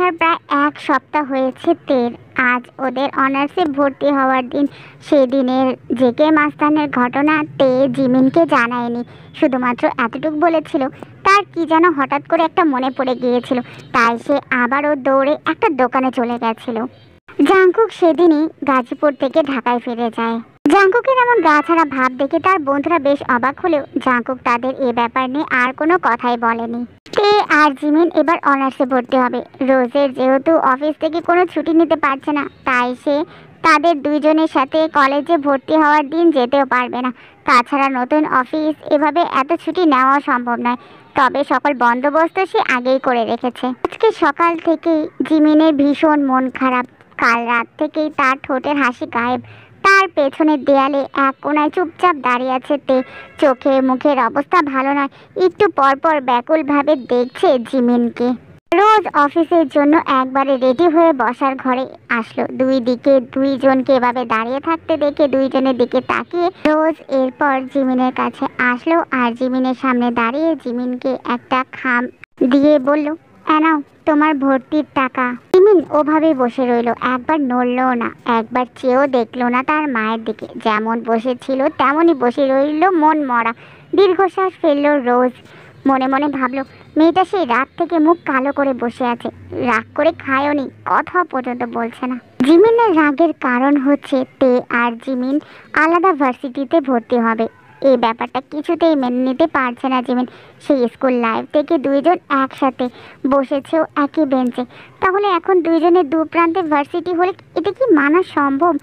আসার প্রায় এক সপ্তাহ হয়েছে তের। আজ ওদের অনার্সে ভর্তি হওয়ার দিন। সেদিনের জেকে মাস্তানের ঘটনা তে জিমিনকে জানায়নি, শুধুমাত্র এতটুকু বলেছিল তার কি যেন হঠাৎ করে একটা মনে পড়ে গিয়েছিল, তাই সে আবারও দৌড়ে একটা দোকানে চলে গেছিল। জাংকুক সেদিনই গাজীপুর থেকে ঢাকায় ফিরে যায়। জাংকুকের এমন গা ছাড়া ভাব দেখে তার বন্ধুরা বেশ অবাক হলেও জাংকুক তাদের এ ব্যাপার নিয়ে আর কোনো কথাই বলেনি। তে আর জিমিন এবার অনার্সে ভর্তি হবে। রোজের যেহেতু অফিস থেকে কোনো ছুটি নিতে পারছে না, তাই সে তাদের দুইজনের সাথে কলেজে ভর্তি হওয়ার দিন যেতেও পারবে না। তাছাড়া নতুন অফিস, এভাবে এত ছুটি নেওয়া সম্ভব নয়। তবে সকল বন্দোবস্ত সে আগেই করে রেখেছে। আজকে সকাল থেকেই জিমিনের ভীষণ মন খারাপ। কাল রাত থেকেই তার ঠোঁটের হাসি গায়েব। তার পেছনের দেয়ালে এক কোণায় চুপচাপ দাঁড়িয়ে আছে তে। চোখে মুখের অবস্থা ভালো নয়। একটু পরপর ব্যাকুলভাবে দেখছে জিমিনকে। রোজ অফিসের জন্য একবারে রেডি হয়ে বসার ঘরে আসলো। দুই দিকে দুইজনকে এভাবে দাঁড়িয়ে থাকতে দেখে দুইজনের দিকে তাকিয়ে রোজ এরপর জিমিনের কাছে আসলো আর জিমিনের সামনে দাঁড়িয়ে জিমিনকে একটা খাম দিয়ে বলল, নাও তোমার ভর্তির টাকা। জিমিন ওভাবেই বসে রইল, একবার নড়লো না, একবার চেয়েও দেখলো না তার মায়ের দিকে। যেমন বসেছিল তেমনই বসে রইল মন মরা। দীর্ঘশ্বাস ফেলল রোজ। মনে মনে ভাবলো, মেয়েটা সেই রাত থেকে মুখ কালো করে বসে আছে, রাগ করে খায়ওনি, কথা পর্যন্ত বলছে না। জিমিনের রাগের কারণ হচ্ছে তে আর জিমিন আলাদা ভার্সিটিতে ভর্তি হবে। এই ব্যাপারটা কিছুতেই মেনে নিতে পারছে না জিমিন। সেই স্কুল লাইফ থেকে দুইজন একসাথে বসেছেও একই বেঞ্চে, তাহলে এখন দুইজনের দু প্রান্তে ভার্সিটি হলে এটা কি মানা সম্ভব?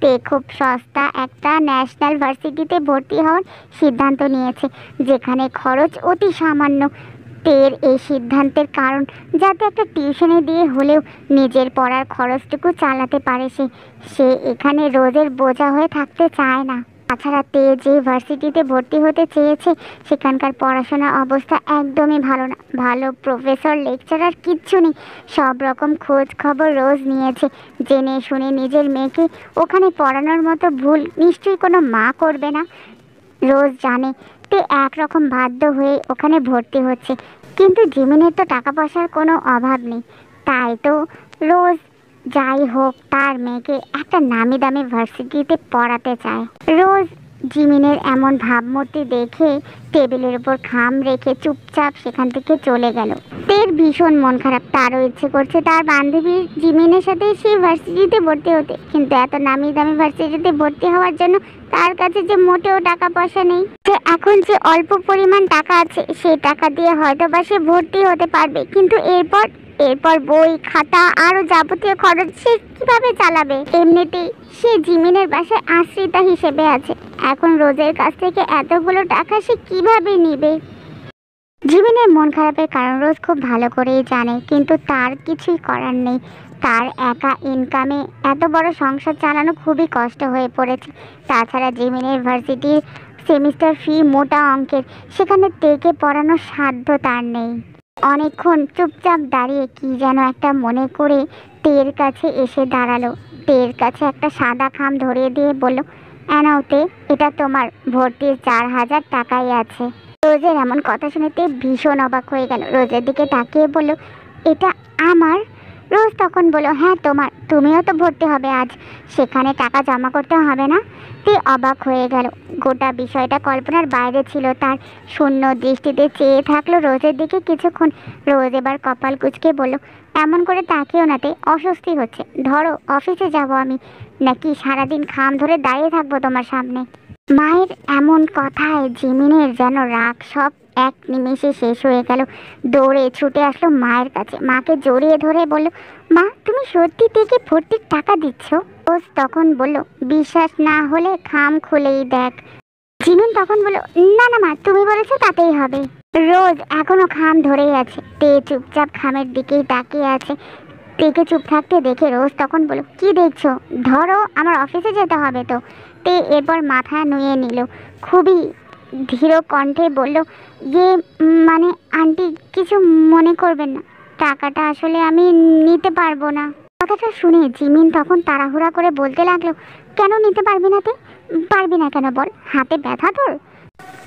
তে খুব সস্তা একটা ন্যাশনাল ভার্সিটিতে ভর্তি হওয়ার সিদ্ধান্ত নিয়েছে, যেখানে খরচ অতি সামান্য। তের এই সিদ্ধান্তের কারণ যাতে একটা টিউশনে দিয়ে হলেও নিজের পড়ার খরচটুকু চালাতে পারে সে এখানে রোজের বোঝা হয়ে থাকতে চায় না। তাছাড়া তে যে ভার্সিটিতে ভর্তি হতে চেয়েছে সেখানকার পড়াশোনার অবস্থা একদমই ভালো না। ভালো প্রফেসর লেকচারার কিচ্ছু নেই। সব রকম খোঁজ খবর রোজ নিয়েছে, জেনে শুনে নিজের মেয়েকে ওখানে পড়ানোর মতো ভুল নিশ্চয়ই কোনো মা করবে না। রোজ জানে তে একরকম বাধ্য হয়ে ওখানে ভর্তি হচ্ছে, কিন্তু জিমিনের তো টাকা পয়সার কোনো অভাব নেই। তাই তো রোজ যাই হোক তার মেয়েকে একটা নামি দামি ভার্সিটিতে পড়াতে চায়। রোজ জিমিনের এমন ভাবমূর্তি দেখে টেবিলের উপর খাম রেখে চুপচাপ সেখান থেকে চলে গেল। তের ভীষণ মন খারাপ। তারও ইচ্ছে করছে তার বান্ধবী জিমিনের সাথে সেই ভার্সিটিতে ভর্তি হতে, কিন্তু এত নামি দামি ভার্সিটিতে ভর্তি হওয়ার জন্য তার কাছে যে মোটেও টাকা পয়সা নেই। যে এখন যে অল্প পরিমাণ টাকা আছে সেই টাকা দিয়ে হয়তো বা সে ভর্তি হতে পারবে, কিন্তু এরপর বই খাতা আরো যাবতীয় খরচ সে কিভাবে চালাবে? এমনিতেই সে জিমিনের বাসায় আশ্রিতা হিসেবে আছে, এখন রোজের কাছ থেকে এতগুলো টাকা সে কিভাবে নিবে? জিমিনের মন খারাপের কারণ রোজ খুব ভালো করেই জানে, কিন্তু তার কিছুই করার নেই। তার একা ইনকামে এত বড় সংসার চালানো খুবই কষ্ট হয়ে পড়েছে। তাছাড়া জিমিনের ভার্সিটির সেমিস্টার ফি মোটা অঙ্কের, সেখানে তেকে পড়ানোর সাধ্য তার নেই। অনেকক্ষণ চুপচাপ দাঁড়িয়ে কি যেন একটা মনে করে তের কাছে এসে দাঁড়ালো। তের কাছে একটা সাদা খাম ধরিয়ে দিয়ে বলল, নাও তে, এটা তোমার, ভর্তির 4,000 টাকাই আছে। রোজের এমন কথা শুনে তে ভীষণ অবাক হয়ে গেল। রোজের দিকে তাকিয়ে বলল, এটা আমার? রোজ তখন বলল, হ্যাঁ তোমার, তুমিও তো ভর্তি হবে আজ, সেখানে টাকা জমা করতে হবে না? তে অবাক হয়ে গেল। গোটা বিষয়টা কল্পনার বাইরে ছিল তার। শূন্য দৃষ্টিতে চেয়ে থাকলো রোজের দিকে কিছুক্ষণ। রোজ এবার কপাল কুঁচকে বলল, এমন করে তাকিও না তে, অস্বস্তি হচ্ছে। ধরো অফিসে যাব আমি, নাকি সারাদিন খাম ধরে দাঁড়িয়ে থাকবো তোমার সামনে? মায়ের এমন কথায় জিমিনের যেন রাগ সব এক নিমেষে শেষ হয়ে গেল। দৌড়ে ছুটে আসলো মায়ের কাছে, মাকে জড়িয়ে ধরে বলল, মা তুমি সত্যি থেকে ভর্তির টাকা দিচ্ছ? রোজ তখন বলল, বিশ্বাস না হলে খাম খুলেই দেখ। জিমিন তখন বলল, না না মা, তুমি বলেছো তাতেই হবে। রোজ এখনো খাম ধরেই আছে। তে চুপচাপ খামের দিকেই তাকিয়ে আছে। তেকে চুপ থাকতে দেখে রোজ তখন বলল, কি দেখছো? ধরো, আমার অফিসে যেতে হবে তো। তে এরপর মাথা নুয়ে নিল, খুবই ধীর কণ্ঠে বলল, ইয়ে মানে আন্টি কিছু মনে করবেন না, টাকাটা আসলে আমি নিতে পারবো না। কথাটা শুনে জিমিন তখন তাড়াহুড়া করে বলতে লাগলো, কেন নিতে পারবি না? তে পারবি না কেন বল, হাতে ব্যথা তোর?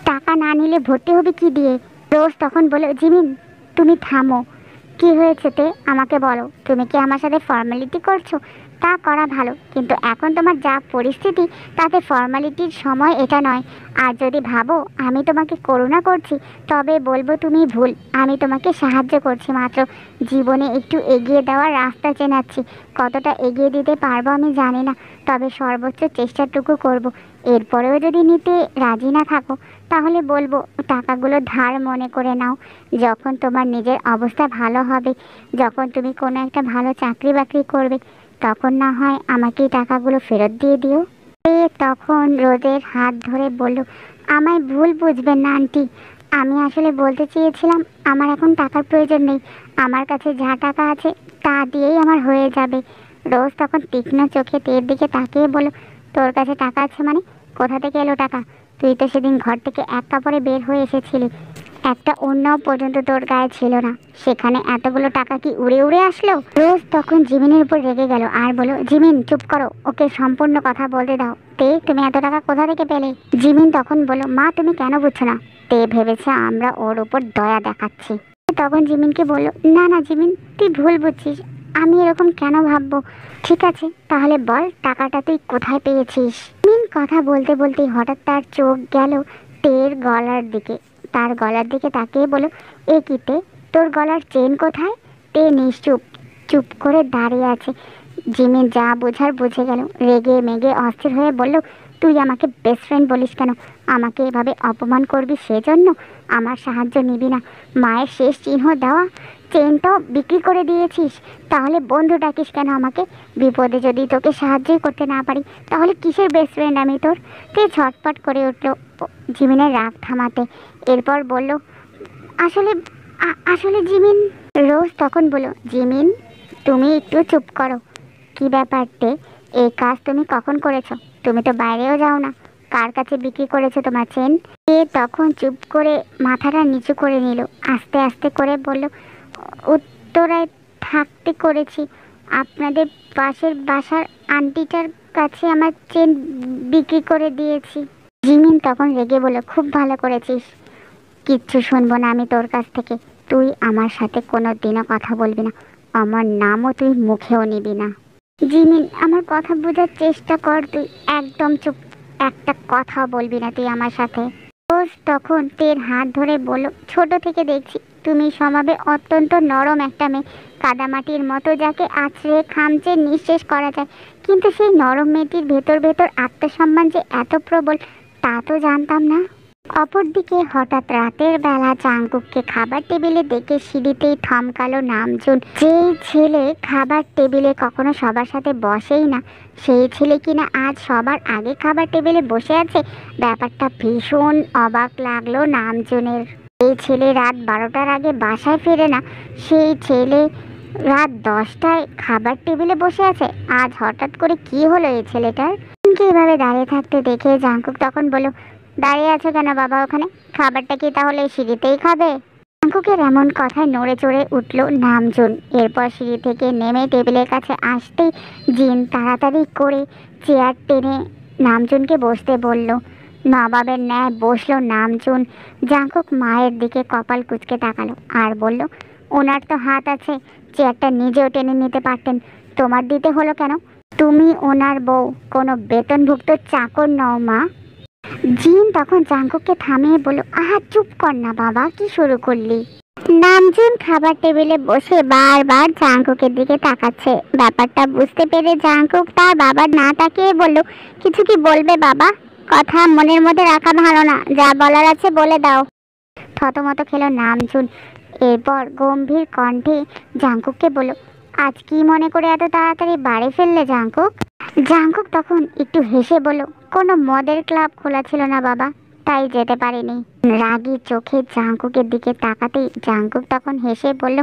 টাকা না নিলে ভর্তি হবে কি দিয়ে? রোজ তখন বলল, জিমিন তুমি থামো, কি হয়েছে তে, আমাকে বলো। তুমি কি আমার সাথে ফর্মালিটি করছো? তা করা ভালো, কিন্তু এখন তোমার যা পরিস্থিতি তাতে ফর্মালিটির সময় এটা নয়। আর যদি ভাবো আমি তোমাকে করুণা করছি, তবে বলবো তুমি ভুল। আমি তোমাকে সাহায্য করছি মাত্র, জীবনে একটু এগিয়ে দেওয়ার রাস্তা চেনাচ্ছি। কতটা এগিয়ে দিতে পারবো আমি জানি না, তবে সর্বোচ্চ চেষ্টাটুকু করব। এরপরেও যদি নিতে রাজি না থাকো, তাহলে বলবো টাকাগুলো ধার মনে করে নাও। যখন তোমার নিজের অবস্থা ভালো হবে, যখন তুমি কোনো একটা ভালো চাকরি বাকরি করবে, তখন না হয় আমাকে এই টাকাগুলো ফেরত দিয়ে দিও। এ তখন রোদের হাত ধরে বলল, আমায় ভুল বুঝবেন না আন্টি, আমি আসলে বলতে চেয়েছিলাম আমার এখন টাকার প্রয়োজন নেই। আমার কাছে যা টাকা আছে তা দিয়েই আমার হয়ে যাবে। রোজ তখন তীক্ষ্ণ চোখে তের দিকে তাকিয়ে বলল, তোর কাছে টাকা আছে মানে? কোথা থেকে এলো টাকা? তুই তো সেদিন ঘর থেকে এক কাপড়ে বের হয়ে এসেছিলি, একটা ওড়নাও পর্যন্ত তোর গায়ে ছিল না, সেখানে এতগুলো টাকা কি উড়ে উড়ে আসলো? রোজ তখন জিমিনের উপর রেগে গেল আর বলল, জিমিন চুপ করো, ওকে সম্পূর্ণ কথা বলতে দাও। তে, তুমি এত টাকা কোথা থেকে পেলে? জিমিন তখন বলল, মা তুমি কেন বুঝছো না? তে ভেবেছে আমরা ওর উপর দয়া দেখাচ্ছি। তখন জিমিনকে বলল, না না জিমিন, তুই ভুল বুঝছিস, আমি এরকম কেন ভাববো? ঠিক আছে তাহলে বল, টাকাটা তুই কোথায় পেয়েছিস? জিমিন কথা বলতে বলতে হঠাৎ তার চোখ গেল তের গলার দিকে। তার গলার দিকে তাকিয়ে বলল, এ কি তে, তোর গলার চেন কোথায়? তে নিশ্চুপ চুপ করে দাঁড়িয়ে আছে। জিমিন যা বোঝার বুঝে গেল, রেগে মেগে অস্থির হয়ে বলল, তুই আমাকে বেস্ট ফ্রেন্ড বলিস কেন? আমাকে এভাবে অপমান করবি সেজন্য আমার সাহায্য নিবি না? মায়ের শেষ চিহ্ন দেওয়া চেনটাও বিক্রি করে দিয়েছিস, তাহলে বন্ধু ডাকিস কেন আমাকে? বিপদে যদি তোকে সাহায্যই করতে না পারি, তাহলে কিসের বেস্ট ফ্রেন্ড আমি তোর? তে ঝটপট করে উঠল জিমিনের রাগ থামাতে। এরপর বলল, আসলে আসলে জিমিন। রোজ তখন বলল, জিমিন তুমি একটু চুপ করো। কি ব্যাপারতে, এই কাজ তুমি কখন করেছো? তুমি তো বাইরেও যাও না, কার কাছে বিক্রি করেছো তোমার চেন? সে তখন চুপ করে মাথাটা নিচু করে নিল, আস্তে আস্তে করে বলল, উত্তরায় থাকতে করেছি, আপনাদের পাশের বাসার আন্টিটার কাছে আমার চেন বিক্রি করে দিয়েছি। জিমিন তখন রেগে বলল, খুব ভালো করেছিস, কিচ্ছু শুনবো না আমি তোর কাছ থেকে। তুই আমার সাথে কোনো দিনও কথা বলবি না, আমার নামও তুই মুখেও নিবি না। জিমিন আমার কথা বোঝার চেষ্টা কর, তুই একদম চুপ, একটা কথা বলবি না তুই আমার সাথে। রোজ তখন তের হাত ধরে বলল, ছোট থেকে দেখছি তুমি স্বভাবে অত্যন্ত নরম একটা মেয়ে, কাদামাটির মতো যাকে আছড়ে খামচে নিঃশেষ করা যায়, কিন্তু সেই নরম মেয়েটির ভেতর ভেতর আত্মসম্মান যে এত প্রবল, তা তো জানতাম না। অপরদিকে হঠাৎ রাতের বেলা জাঙ্কুককে খাবার টেবিলে দেখে সিঁড়িতেই থমকালো নামজুন। যেই ছেলে খাবার টেবিলে কখনো সবার সাথে বসেই না, সেই ছেলে কিনা আজ সবার আগে খাবার টেবিলে বসে আছে। ব্যাপারটা ভীষণ অবাক লাগলো নামজুনের। এই ছেলে রাত 12টার আগে বাসায় ফেরে না, সেই ছেলে রাত 10টায় খাবার টেবিলে বসে আছে। আজ হঠাৎ করে কি হলো এই ছেলেটার? এভাবে দাঁড়িয়ে থাকতে দেখে জাঙ্কুক তখন বলল, দাঁড়িয়ে আছো কেন বাবা ওখানে? খাবারটা কি তাহলে সিঁড়িতেই খাবে? জাঙ্কুকের এমন কথায় নড়ে চড়ে উঠল নামজুন। এরপর সিঁড়ি থেকে নেমে টেবিলের কাছে আসতেই জিন তাড়াতাড়ি করে চেয়ার টেনে নামজুনকে বসতে বলল। নবাবের ন্যায় বসলো নামজুন। জাঙ্কুক মায়ের দিকে কপাল কুঁচকে তাকালো আর বলল, ওনার তো হাত আছে, চেয়ারটা নিজেও টেনে নিতে পারতেন, তোমার দিতে হলো কেন? তুমি ওনার বউ, কোনো বেতনভুক্ত চাকর নও মা। জিন তখন জাঙ্কুককে থামিয়ে বলল, আহা চুপ কর না বাবা, কি শুরু করলি? নামজুন খাবার টেবিলে বসে বারবার জাঙ্কুকের দিকে তাকাচ্ছে। ব্যাপারটা বুঝতে পেরে জাঙ্কুক তার বাবার না তাকিয়ে বলল, কিছু কি বলবে বাবা? কথা মনের মধ্যে রাখা ভালো না, যা বলার আছে বলে দাও। থতমত খেলো নামজুন। এরপর গম্ভীর কণ্ঠে জাঙ্কুককে বলল, আজ কি মনে করে এত তাড়াতাড়ি বাড়ি ফেললে জাঙ্কুক? জাঙ্কুক তখন একটু হেসে বলল, কোনো মদের ক্লাব খোলা ছিল না বাবা, তাই যেতে পারিনি। রাগী চোখে জাঙ্কুকের দিকে তাকাতেই জাঙ্কুক তখন হেসে বলল,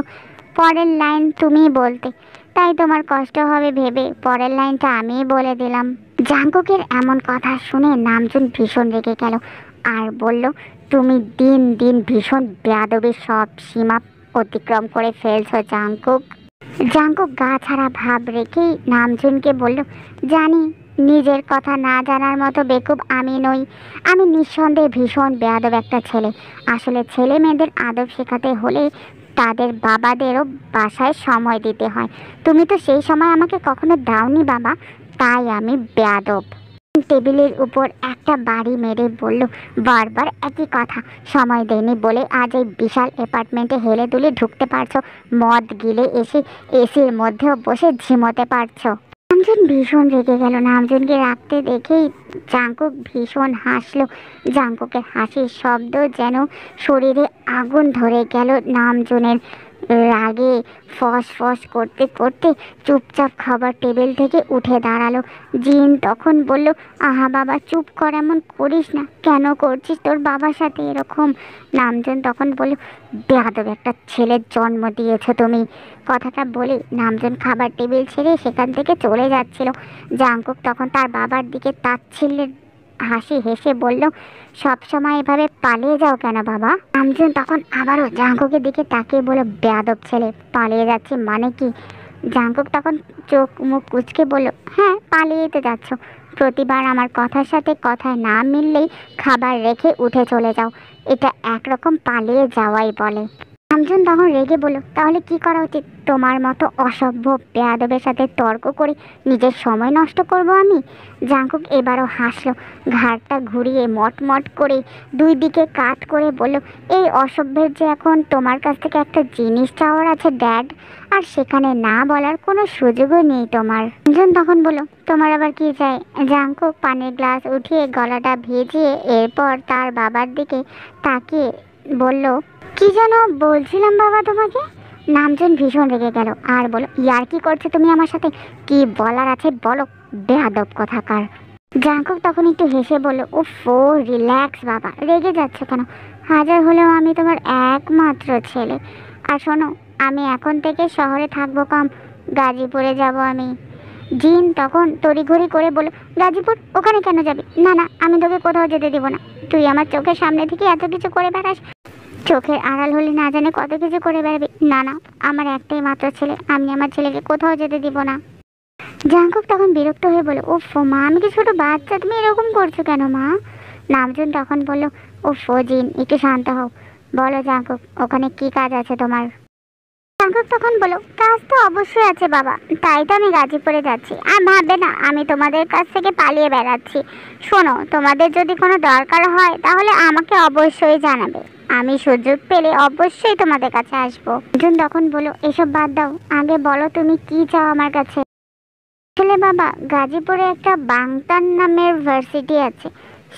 পরের লাইন তুমি বলতে, তাই তোমার কষ্ট হবে ভেবে পরের লাইনটা আমিই বলে দিলাম। জাঙ্কুকের এমন কথা শুনে নামজুন ভীষণ রেগে গেল আর বলল, তুমি দিন দিন ভীষণ বেয়াদবির সব সীমা অতিক্রম করে ফেলছো জাঙ্কুক। জাঙ্কুক গা ছাড়া ভাব রেখেই নামজুনকে বলল, জানি নিজের কথা না জানার মতো বেকুব আমি নই, আমি নিঃসন্দেহে ভীষণ বেয়াদব একটা ছেলে। আসলে ছেলে মেয়েদের আদব শেখাতে হলে তাদের বাবাদেরও বাসায় সময় দিতে হয়। তুমি তো সেই সময় আমাকে কখনো দাওনি বাবা, তাই আমি বেয়াদব। টেবিলের উপর একটা বাড়ি মেরে বলল, বারবার একই কথা, সময় দেয়নি বলে আজ এই বিশাল অ্যাপার্টমেন্টে হেলে দুলে ঢুকতে পারছো, মদ গিলে এসে এসির মধ্যেও বসে ঝিমোতে পারছো। নামজুন ভীষণ রেগে গেল। নামজুনকে রাখতে দেখেই জাঙ্কুক ভীষণ হাসলো। জাঙ্কুকের হাসির শব্দ যেন শরীরে আগুন ধরে গেল। নামজুনের রাগে ফস ফস করতে করতে চুপচাপ খাবার টেবিল থেকে উঠে দাঁড়ালো। জিন তখন বলল, আহা বাবা চুপ কর, এমন করিস না, কেন করছিস তোর বাবার সাথে এরকম? নামজুন তখন বলল, বেয়াদব একটা ছেলের জন্ম দিয়েছো তুমি। কথাটা বলে নামজুন খাবার টেবিল ছেড়ে সেখান থেকে চলে যাচ্ছিল। জাঙ্কুক তখন তার বাবার দিকে তাচ্ছিল্যের হাসি হেসে বলল, সব সময় এভাবে পালিয়ে যাও কেন বাবা? নামজুন তখন আবারও জাঙ্কুকের দিকে তাকিয়ে বলল, বেয়াদব ছেলে, পালিয়ে যাচ্ছি মানে কি? জাঙ্কুক তখন চোখ মুখ কুঁচকে বলল, হ্যাঁ পালিয়ে তো যাচ্ছ, প্রতিবার আমার কথার সাথে কথায় না মিললেই খাবার রেখে উঠে চলে যাও, এটা একরকম পালিয়ে যাওয়াই বলে। নামজুন তখন রেগে বলল, তাহলে কি করা উচিত? তোমার মতো অসভ্য বেয়াদবের সাথে তর্ক করে নিজের সময় নষ্ট করব আমি? জাঙ্কুক এবারও হাসলো, ঘাড়টা ঘুরিয়ে মটমট করে দুই দিকে কাত করে বলল, এই অসভ্যের যে এখন তোমার কাছ থেকে একটা জিনিস চাওয়ার আছে ড্যাড, আর সেখানে না বলার কোনো সুযোগও নেই তোমার। নামজুন তখন বলল, তোমার আবার কি চাই? জাঙ্কুক পানির গ্লাস উঠিয়ে গলাটা ভিজিয়ে এরপর তার বাবার দিকে তাকিয়ে বলল, কি যেন বলছিলাম বাবা তোমাকে? নামজুন ভীষণ রেগে গেল আর বলল, ইয়ার কি করছো তুমি আমার সাথে? কি বলার আছে বলো, বেয়াদব কথাকার। জাঙ্কুক তখন একটু হেসে বলল, উফো রিল্যাক্স বাবা, রেগে যাচ্ছ কেন? হাজার হলেও আমি তোমার একমাত্র ছেলে। আর শোনো, আমি এখন থেকে শহরে থাকবো কম, গাজীপুরে যাব আমি। জিন তখন তড়িঘড়ি করে বলল, গাজীপুর? ওখানে কেন যাবি? না না, আমি তোকে কোথাও যেতে দিব না। তুই আমার চোখের সামনে থেকে এত কিছু করে বেড়াস, চোখের আড়াল হলে না জানে কত কিছু করে বেড়াবি। না না, আমার একটাই মাত্র ছেলে, আমি আমার ছেলেকে কোথাও যেতে দিব না। জাঙ্কুক তখন বিরক্ত হয়ে বলল, উফ মা, আমি কি ছোট বাচ্চা, তুমি এরকম করছো কেন মা? নামজুন তখন বলল, উফ জিন একটু শান্ত হও, বলো জাঙ্কুক, ওখানে কি কাজ আছে তোমার? জাঙ্কুক তখন বলল, কাজ তো অবশ্যই আছে বাবা, তাই তো আমি গাজীপুরে যাচ্ছি। আর ভাববে না আমি তোমাদের কাছ থেকে পালিয়ে বেড়াচ্ছি। শোনো, তোমাদের যদি কোনো দরকার হয় তাহলে আমাকে অবশ্যই জানাবে, আমি সুযোগ পেলে অবশ্যই তোমাদের কাছে আসবো। অর্জুন তখন বলল, এসব বাদ দাও, আগে বলো তুমি কি চাও আমার কাছে? আসলে বাবা, গাজীপুরে একটা বাংতান নামের ভার্সিটি আছে,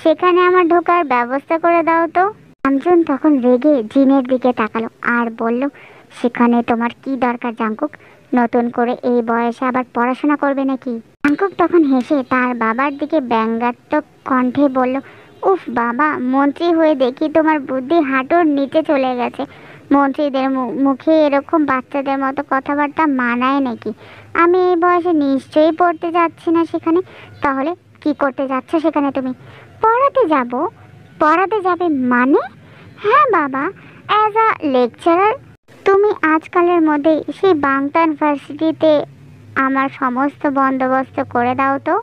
সেখানে আমার ঢোকার ব্যবস্থা করে দাও তো। অর্জুন তখন রেগে জিনের দিকে তাকালো আর বলল, সেখানে তোমার কি দরকার জাঙ্কুক? নতুন করে এই বয়সে আবার পড়াশোনা করবে নাকি? জাঙ্কুক তখন হেসে তার বাবার দিকে ব্যঙ্গাত্মক কণ্ঠে বলল, উফ বাবা, মন্ত্রী হয়ে দেখি তোমার বুদ্ধি হাঁটুর নিচে চলে গেছে। মন্ত্রীদের মুখে এরকম বাচ্চাদের মতো কথাবার্তা মানায় নাকি? আমি এই বয়সে নিশ্চয়ই পড়তে যাচ্ছি না সেখানে। তাহলে কি করতে যাচ্ছ সেখানে তুমি? পড়াতে যাব। পড়াতে যাবে মানে? হ্যাঁ বাবা, অ্যাজ আ লেকচারার। তুমি আজকালের মধ্যেই সেই বাংতান ভার্সিটিতে আমার সমস্ত বন্দোবস্ত করে দাও তো।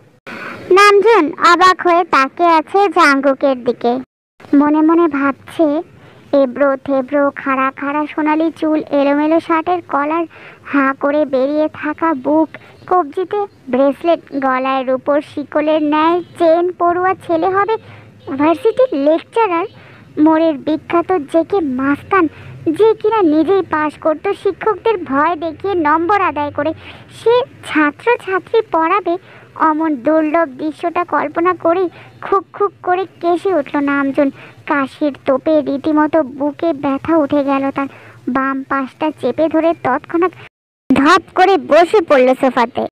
নামজুন অবাক হয়ে তাকিয়ে আছে জাঙ্কুকের দিকে, মনে মনে ভাবছে, এবড়ো থেবড়ো খাড়া খাড়া সোনালি চুল, এলোমেলো শার্টের কলার, হাঁ করে বেরিয়ে থাকা বুক, কবজিতে ব্রেসলেট, গলায় রূপোর শিকলের ন্যায় চেন পড়ুয়া ছেলে হবে ভার্সিটির লেকচারার। মোড়ের বিখ্যাত জেকে মাস্তান, যে কিনা নিজেই পাশ করতো শিক্ষকদের ভয় দেখিয়ে নম্বর আদায় করে, সে ছাত্রছাত্রী পড়াবে। অমন দুর্লভ দৃশ্যটা কল্পনা করে খুব খুব করে কেসে উঠল নামজুন। কাশির তোপে রীতিমতো বুকে ব্যথা উঠে গেল তার। বাম পাশটা চেপে ধরে তৎক্ষণাৎ ধপ করে বসে পড়ল সোফাতে।